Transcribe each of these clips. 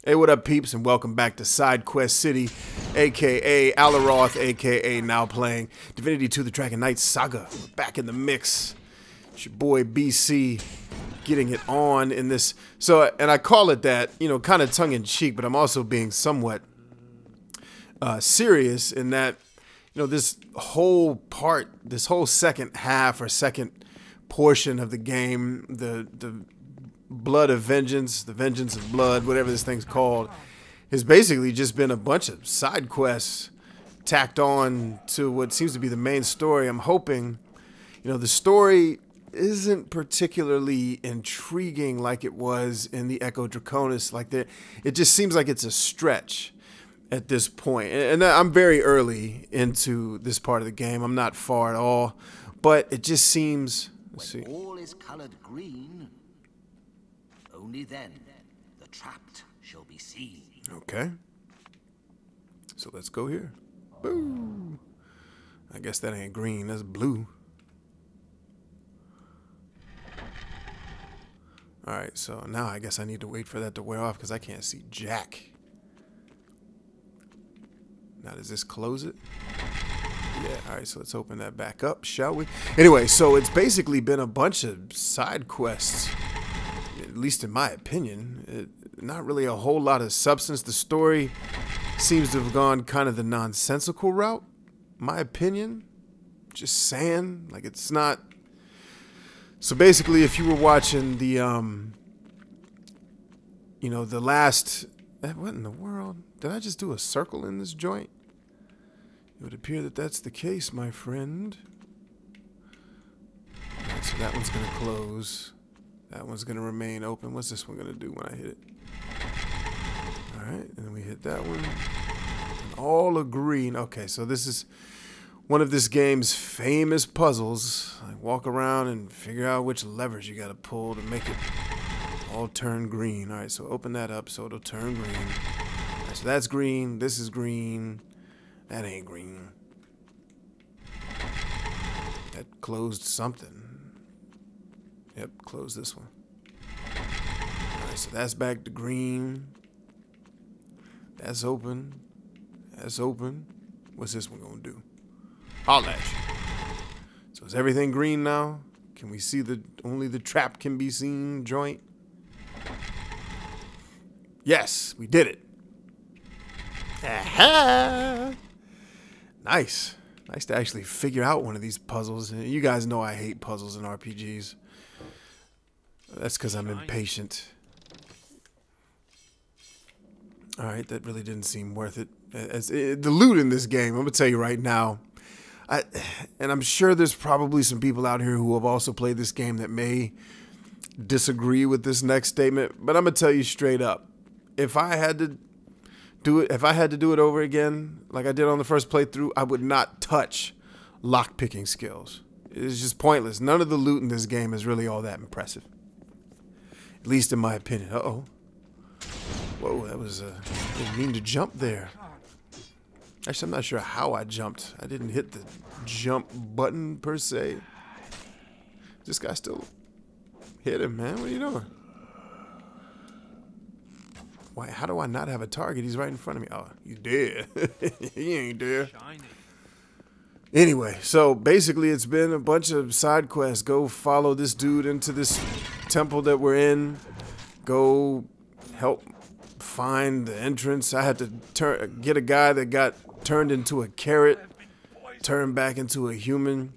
Hey, what up, peeps, and welcome back to Side Quest City, aka Aleroth, aka now playing Divinity 2: The Dragon Knight Saga. We're back in the mix. It's your boy BC getting it on in this. So, and I call it that, you know, kind of tongue-in-cheek, but I'm also being somewhat serious in that, you know, this whole part, this whole second half or second portion of the game, the Blood of Vengeance, the Vengeance of Blood, whatever this thing's called, has basically just been a bunch of side quests tacked on to what seems to be the main story. I'm hoping, you know, the story isn't particularly intriguing like it was in the Echo Draconis. Like, it just seems like it's a stretch at this point. And I'm very early into this part of the game. I'm not far at all, but it just seems. Let's see. When all is colored green, only then the trapped shall be seen. Okay. So let's go here. Boo. I guess that ain't green, that's blue. Alright, so now I guess I need to wait for that to wear off because I can't see jack. Now does this close it? Yeah, alright, so let's open that back up, shall we? Anyway, so it's basically been a bunch of side quests. At least in my opinion, not really a whole lot of substance. The story seems to have gone kind of the nonsensical route, my opinion. Just saying, like, it's not. So basically, if you were watching the, you know, the last, what in the world? Did I just do a circle in this joint? It would appear that that's the case, my friend. All right, so that one's gonna close. That one's going to remain open. What's this one going to do when I hit it? Alright, and then we hit that one. And all are green. Okay, so this is one of this game's famous puzzles. Like, walk around and figure out which levers you got to pull to make it all turn green. Alright, so open that up so it'll turn green. Alright, so that's green. This is green. That ain't green. That closed something. Yep, close this one. Alright, so that's back to green. That's open. That's open. What's this one gonna do? Holla at you. So is everything green now? Can we see the only the trap can be seen joint? Yes, we did it. Aha! Nice. Nice to actually figure out one of these puzzles. You guys know I hate puzzles in RPGs. That's because I'm impatient. Alright, that really didn't seem worth it. The loot in this game, I'm going to tell you right now. And I'm sure there's probably some people out here who have also played this game that may disagree with this next statement. But I'm going to tell you straight up. If I had to do it over again, like I did on the first playthrough, I would not touch lockpicking skills. It's just pointless. None of the loot in this game is really all that impressive. At least in my opinion. Uh-oh. Whoa, that was, didn't mean to jump there. Actually, I'm not sure how I jumped. I didn't hit the jump button, per se. This guy still hit him, man. What are you doing? Why, how do I not have a target? He's right in front of me. Oh, he's dead. He ain't dead. Anyway, so basically it's been a bunch of side quests. Go follow this dude into this temple that we're in. Go help find the entrance. I had to get a guy that got turned into a carrot, turned back into a human.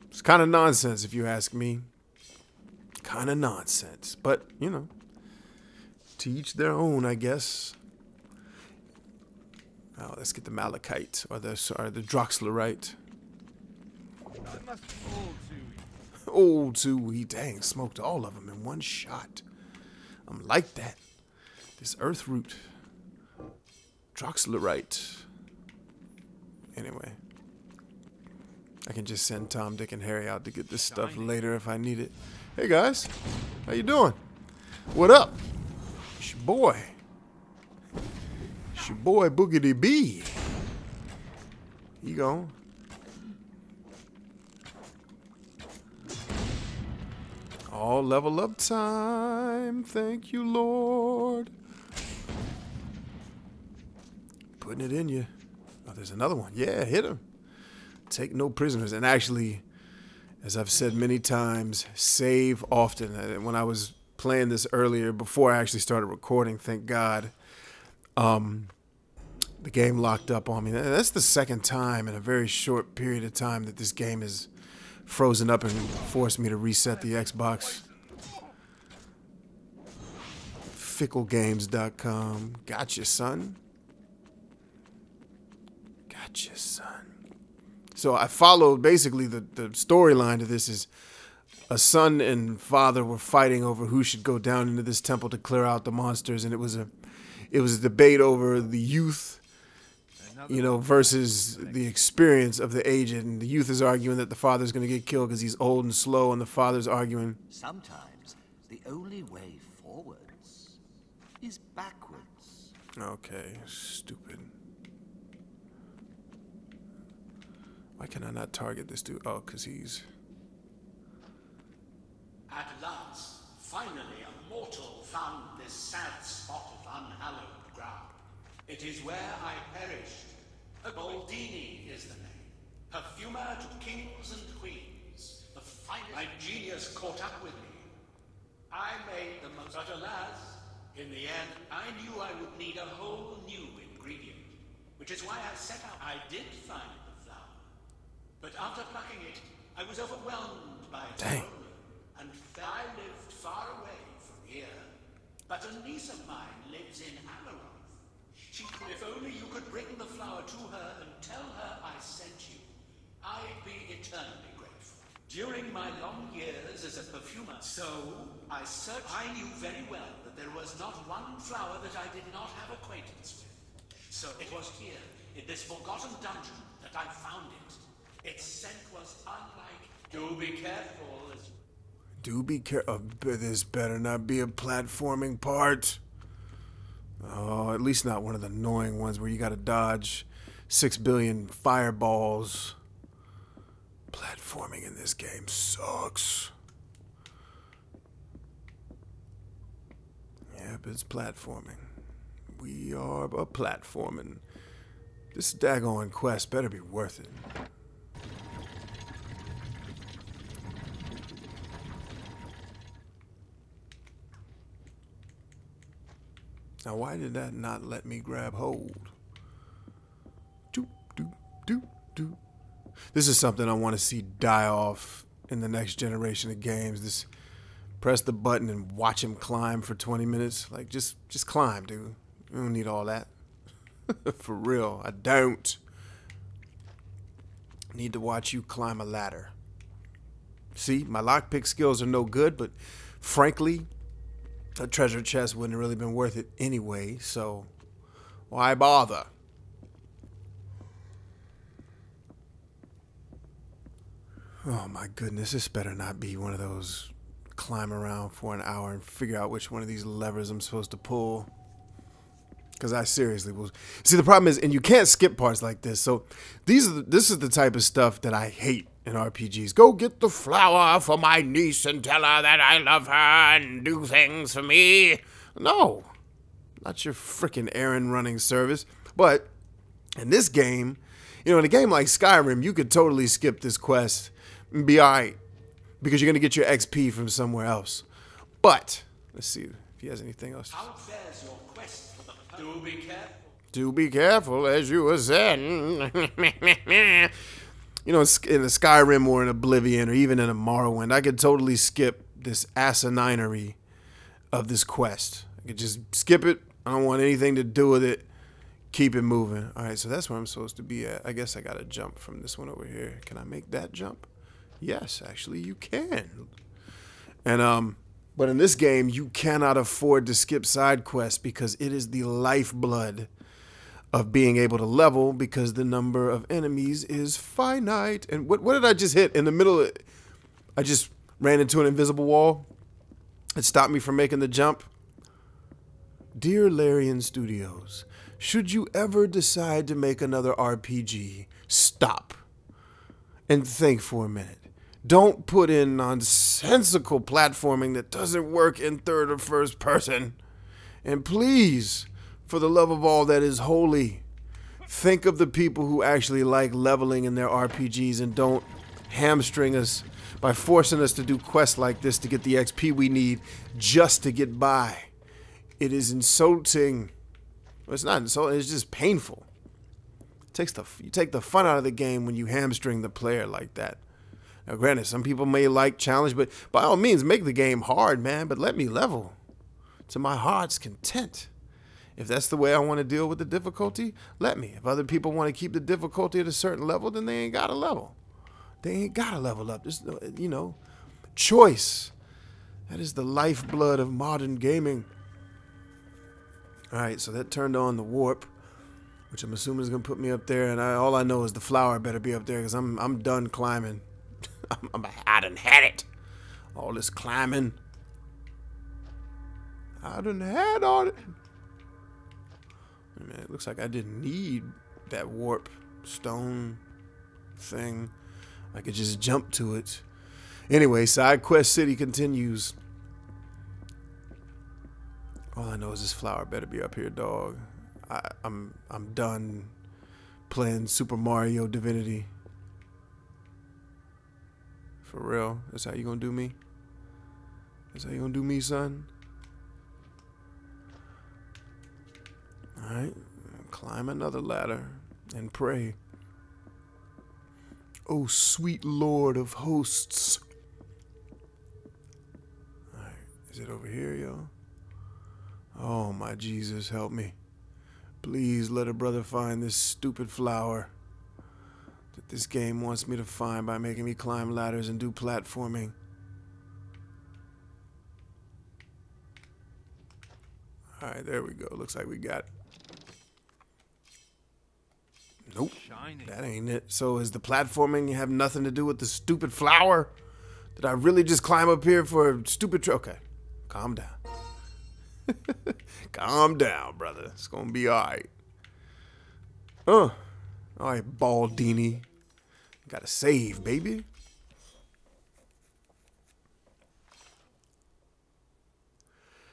It's kind of nonsense if you ask me. Kind of nonsense, but you know, to each their own, I guess. Oh, let's get the malachite or the droxlerite. Oh, too. Dang, smoked all of them in one shot. I'm like that. This earth root. Droxlerite. Anyway. I can just send Tom, Dick, and Harry out to get this stuff later if I need it. Hey, guys. How you doing? What up? It's your boy. It's your boy, Boogity B. You go. All level up time. Thank you, Lord. putting it in you. Oh, there's another one. Yeah, hit him. Take no prisoners. And actually, as I've said many times, save often. When I was playing this earlier, before I actually started recording, thank God, the game locked up on me. That's the second time in a very short period of time that this game has frozen up and forced me to reset the Xbox. Ficklegames.com. Gotcha, son. Gotcha, son. So I followed, basically, the storyline to this is a son and father were fighting over who should go down into this temple to clear out the monsters, and it was a debate over the youth, you know, versus the experience of the aged. And the youth is arguing that the father's going to get killed because he's old and slow, and the father's arguing sometimes the only way forwards is backwards. Okay, stupid. Why can I not target this dude? Oh, because he's... At last, finally a mortal found this sad spot of unhallowed ground. It is where I perished. Baldini is the name. Perfumer to kings and queens. The finest. My genius caught up with me. I made the most. But alas, in the end, I knew I would need a whole new ingredient. Which is why I set out. I did find the flower. But after plucking it, I was overwhelmed by its aroma, and I lived far away from here. But a niece of mine lives in Aleroth. If only you could bring the flower to her and tell her I sent you, I'd be eternally grateful. During my long years as a perfumer, so I searched. I knew very well that there was not one flower that I did not have acquaintance with. So it was here, in this forgotten dungeon, that I found it. Its scent was unlike. Do be careful. Do be careful. This better not be a platforming part. Oh, at least not one of the annoying ones where you gotta dodge 6 billion fireballs. Platforming in this game sucks. Yep, it's platforming. We are a platforming. This daggone quest better be worth it. Now, why did that not let me grab hold? Doop, doop, doop, doop. This is something I want to see die off in the next generation of games. This press the button and watch him climb for 20 minutes. Like, just climb, dude. You don't need all that. For real, I don't need to watch you climb a ladder. See, my lockpick skills are no good, but frankly, a treasure chest wouldn't have really been worth it anyway, so why bother? Oh my goodness, this better not be one of those climb around for an hour and figure out which one of these levers I'm supposed to pull. Because I seriously will. See, the problem is, and you can't skip parts like this, so this is the type of stuff that I hate in RPGs. Go get the flower for my niece and tell her that I love her and do things for me. No, not your freaking errand running service. But in this game, you know, in a game like Skyrim, you could totally skip this quest and be all right because you're going to get your XP from somewhere else. But let's see if he has anything else. How fares your quest for the... Do be careful. Do be careful, as you were saying. You know, in a Skyrim or in Oblivion or even in a Morrowind, I could totally skip this asininery of this quest. I could just skip it. I don't want anything to do with it. Keep it moving. All right, so that's where I'm supposed to be at. I guess I got to jump from this one over here. Can I make that jump? Yes, actually, you can. And, but in this game, you cannot afford to skip side quests because it is the lifeblood of being able to level because the number of enemies is finite. And what did I just hit in the middle of, I just ran into an invisible wall. It stopped me from making the jump. Dear Larian Studios, should you ever decide to make another RPG, stop and think for a minute. Don't put in nonsensical platforming that doesn't work in third or first person. And please, for the love of all that is holy, Think of the people who actually like leveling in their RPGs and don't hamstring us by forcing us to do quests like this to get the XP we need just to get by. It is insulting. Well, it's not insulting, it's just painful. You take the fun out of the game when you hamstring the player like that. Now, granted, some people may like challenge, but by all means, make the game hard, man. But let me level to my heart's content. If that's the way I want to deal with the difficulty, let me. If other people want to keep the difficulty at a certain level, then they ain't got to level. They ain't got to level up. Just, you know, choice. That is the lifeblood of modern gaming. All right, so that turned on the warp, which I'm assuming is going to put me up there. And all I know is the flower better be up there because I'm done climbing. I done had it. All this climbing. I done had all it. Man, it looks like I didn't need that warp stone thing. I could just jump to it. Anyway, side quest city continues. All I know is this flower better be up here, dog. I'm done playing Super Mario Divinity. For real? That's how you gonna do me? That's how you gonna do me, son? Alright. Climb another ladder and pray. Oh, sweet Lord of hosts. Alright. Is it over here, yo? Oh, my Jesus, help me. Please let a brother find this stupid flower that this game wants me to find by making me climb ladders and do platforming. Alright, there we go. Looks like we got it. Nope, that ain't it. So is the platforming have nothing to do with the stupid flower? Did I really just climb up here for a stupid okay, calm down. Calm down, brother. It's gonna be alright. Alright, Baldini. Gotta save, baby.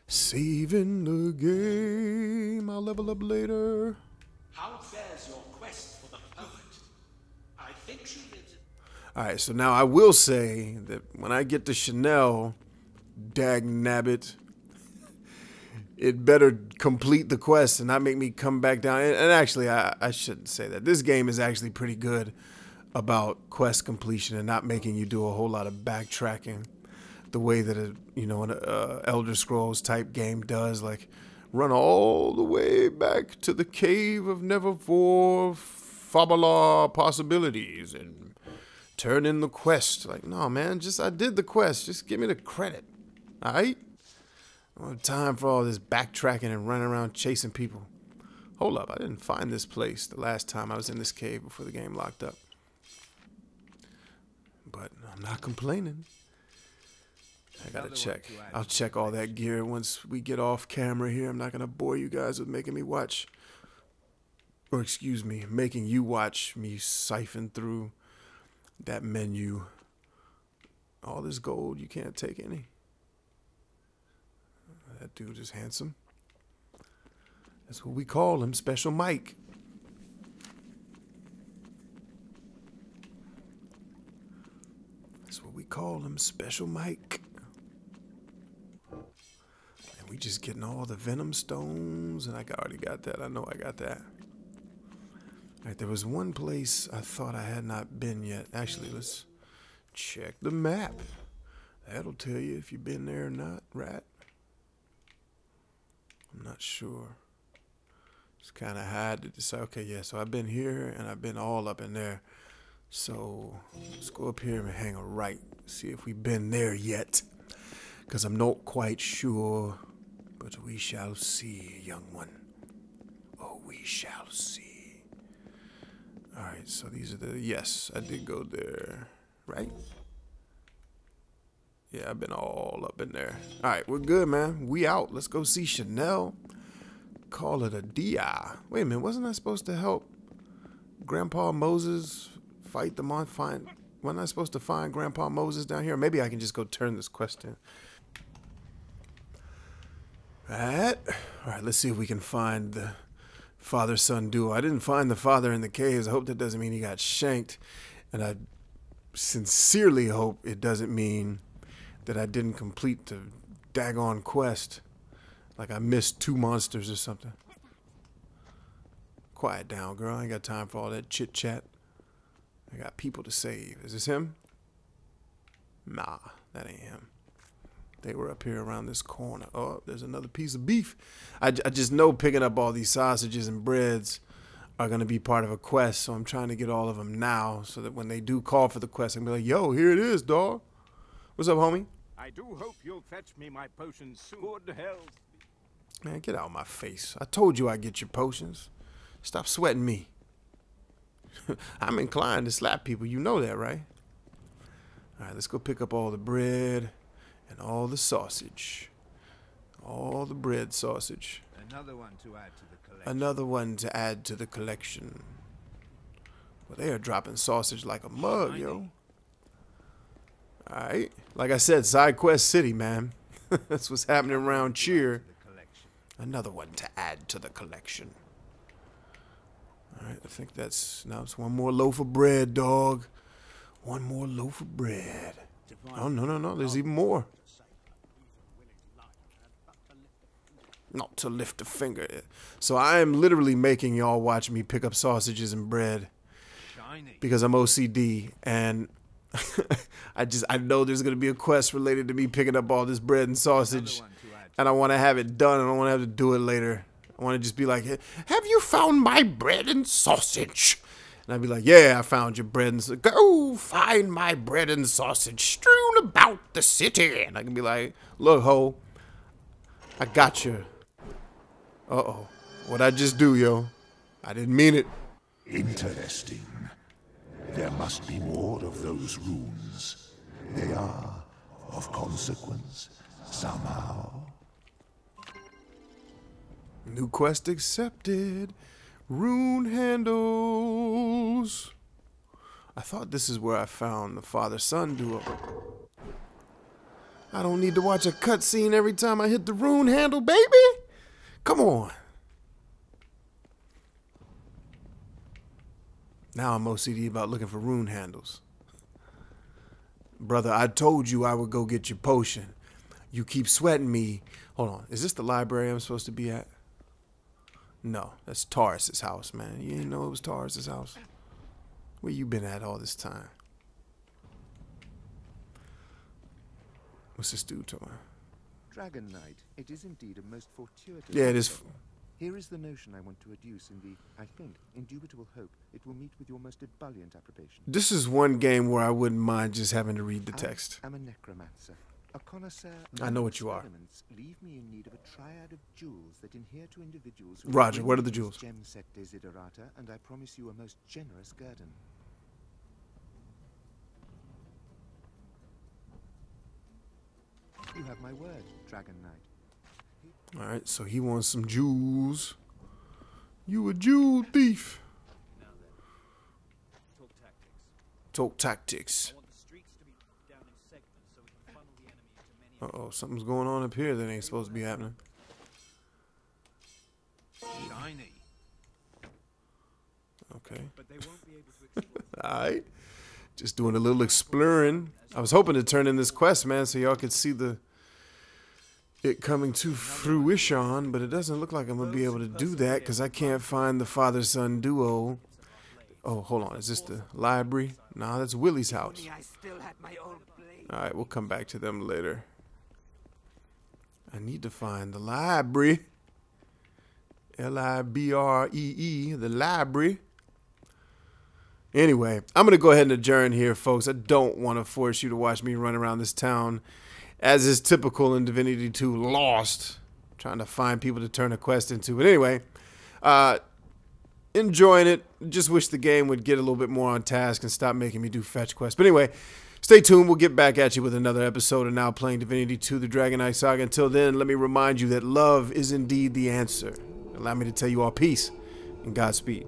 Saving the game. I'll level up later. How fares your quest for the poet? I think she lives in... Alright, so now I will say that when I get to Chanel, dag nabbit, it better complete the quest and not make me come back down. And actually, I shouldn't say that. This game is actually pretty good about quest completion and not making you do a whole lot of backtracking the way that an Elder Scrolls type game does. Like, run all the way back to the cave of Neverfor Fabula possibilities and turn in the quest. Like, no, man, I did the quest. Just give me the credit. All right? I don't have time for all this backtracking and running around chasing people. Hold up, I didn't find this place the last time I was in this cave before the game locked up. But I'm not complaining. I gotta check. I'll check all that gear once we get off camera here. I'm not gonna bore you guys with making me watch. Or excuse me, making you watch me siphon through that menu. All this gold, you can't take any. That dude is handsome. That's what we call him, Special Mike. That's what we call him, Special Mike. And we just getting all the Venom Stones, and I already got that. I know I got that. All right, there was one place I thought I had not been yet. Actually, let's check the map. That'll tell you if you've been there or not, right? I'm not sure. It's kind of hard to decide. Okay, yeah, so I've been here and I've been all up in there. So let's go up here and hang a right. See if we've been there yet. Because I'm not quite sure. But we shall see, young one. Oh, we shall see. Alright, so these are the... Yes, I did go there. Right? Yeah, I've been all up in there. Alright, we're good, man. We out. Let's go see Chanel. Call it a DI. Wait a minute, wasn't I supposed to help Grandpa Moses fight the wasn't I supposed to find Grandpa Moses down here? Maybe I can just go turn this quest in. Alright, let's see if we can find the father-son duo. I didn't find the father in the caves. I hope that doesn't mean he got shanked. And I sincerely hope it doesn't mean that I didn't complete the daggone quest. Like I missed 2 monsters or something. Quiet down, girl. I ain't got time for all that chit-chat. I got people to save. Is this him? Nah, that ain't him. They were up here around this corner. Oh, there's another piece of beef. I just know picking up all these sausages and breads are going to be part of a quest, so I'm trying to get all of them now so that when they do call for the quest, I can be like, yo, here it is, dawg. What's up, homie? I do hope you'll fetch me my potions soon. Good health. Man, get out of my face. I told you I'd get your potions. Stop sweating me. I'm inclined to slap people. You know that, right? All right, let's go pick up all the bread and all the sausage. All the bread sausage. Another one to add to the collection. Another one to add to the collection. Well, they are dropping sausage like a mug, yo. Alright. Like I said, side quest city, man. That's what's happening around Cheer. Another one to add to the collection. Alright, I think that's... Now it's one more loaf of bread, dog. One more loaf of bread. Oh, no. There's even more. Not to lift a finger. So I am literally making y'all watch me pick up sausages and bread. Because I'm OCD. And I know there's going to be a quest related to me picking up all this bread and sausage. And I want to have it done. I don't want to have to do it later. I want to just be like, have you found my bread and sausage? And I'd be like, yeah, I found your bread and sausage. Go find my bread and sausage strewn about the city. And I can be like, look, ho, I got you. Uh-oh. What'd I just do, yo? I didn't mean it. Interesting. There must be more of those runes. They are of consequence, somehow. New quest accepted. Rune handles. I thought this is where I found the father-son duo. I don't need to watch a cutscene every time I hit the rune handle, baby. Come on. Now I'm OCD about looking for rune handles. Brother, I told you I would go get your potion. You keep sweating me. Hold on. Is this the library I'm supposed to be at? No, that's Taurus's house, man. You didn't know it was Taurus's house? Where you been at all this time? What's this dude talking? Dragon Knight, it is indeed a most fortuitous... Yeah, it is. Here is the notion I want to adduce in the, I think, indubitable hope it will meet with your most ebullient approbation. This is one game where I wouldn't mind just having to read the text. I am a necromancer, a connoisseur... I know what you are. Leave me in need of a triad of jewels that inhere to individuals... Roger, what are the jewels? Gem set desiderata, and I promise you a most generous guerdon. You have my word, Dragon Knight. Alright, so he wants some jewels. You a jewel thief. Now then, talk tactics. Talk tactics. I want the streets to be down in segments so we can funnel the enemy into many... Uh-oh, something's going on up here that ain't supposed to be happening. Shiny. Okay. But they won't be able to exploit... Alright. Just doing a little exploring. I was hoping to turn in this quest, man, so y'all could see it coming to fruition, but it doesn't look like I'm going to be able to do that because I can't find the father-son duo. Oh, hold on. Is this the library? Nah, that's Willie's house. Alright, we'll come back to them later. I need to find the library. L-I-B-R-E-E, the library. Anyway, I'm going to go ahead and adjourn here, folks. I don't want to force you to watch me run around this town, as is typical in Divinity 2, lost, trying to find people to turn a quest into. But anyway, enjoying it. Just wish the game would get a little bit more on task and stop making me do fetch quests. But anyway, stay tuned. We'll get back at you with another episode of Now Playing Divinity 2, the Dragon Knight Saga. Until then, let me remind you that love is indeed the answer. Allow me to tell you all peace and Godspeed.